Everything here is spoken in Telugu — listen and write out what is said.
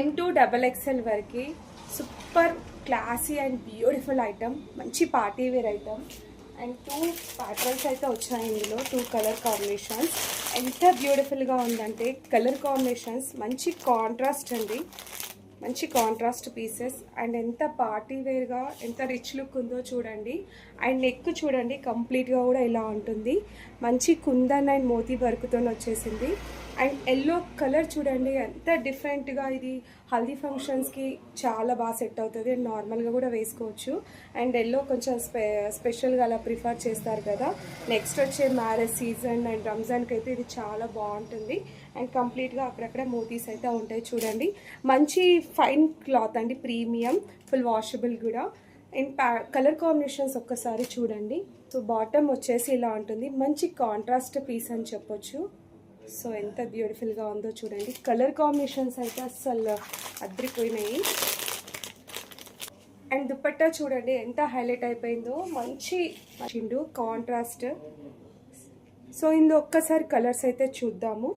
M2 XXL వరకు super classy and beautiful item, మంచి party wear item. And 2 patterns అయితే వచ్చాయి ఇందులో, 2 కలర్ కాంబినేషన్స్. ఎంత బ్యూటిఫుల్గా ఉందంటే కలర్ కాంబినేషన్స్ మంచి కాంట్రాస్ట్ అండి, మంచి కాంట్రాస్ట్ పీసెస్. అండ్ ఎంత పార్టీ వేర్గా ఎంత రిచ్ లుక్ ఉందో చూడండి. అండ్ నెక్ చూడండి కంప్లీట్గా కూడా ఇలా ఉంటుంది, మంచి కుందన్ అండ్ మోతీ వర్క్తో వచ్చేసింది. అండ్ ఎల్లో కలర్ చూడండి ఎంత డిఫరెంట్గా, ఇది హల్దీ ఫంక్షన్స్కి చాలా బాగా సెట్ అవుతుంది అండ్ నార్మల్గా కూడా వేసుకోవచ్చు. అండ్ ఎల్లో కొంచెం స్పెషల్గా అలా ప్రిఫర్ చేస్తారు కదా. నెక్స్ట్ వచ్చే మ్యారేజ్ సీజన్ అండ్ రంజాన్కి అయితే ఇది చాలా బాగుంటుంది. అండ్ కంప్లీట్గా అక్కడక్కడ మోతీస్ అయితే ఉంటాయి చూడండి. మంచి ఫైన్ క్లాత్ అండి, ప్రీమియం, ఫుల్ వాషబుల్ కూడా. అండ్ కలర్ కాంబినేషన్స్ ఒక్కసారి చూడండి. సో బాటమ్ వచ్చేసి ఇలా ఉంటుంది, మంచి కాంట్రాస్ట్ పీస్ అని చెప్పొచ్చు. సో ఎంత బ్యూటిఫుల్గా ఉందో చూడండి. కలర్ కాంబినేషన్స్ అయితే అస్సలు అద్రిపోయినాయి. అండ్ దుపట్టా చూడండి ఎంత హైలైట్ అయిపోయిందో, మంచి కాంట్రాస్ట్. సో ఇందులో ఒక్కసారి కలర్స్ అయితే చూద్దాము.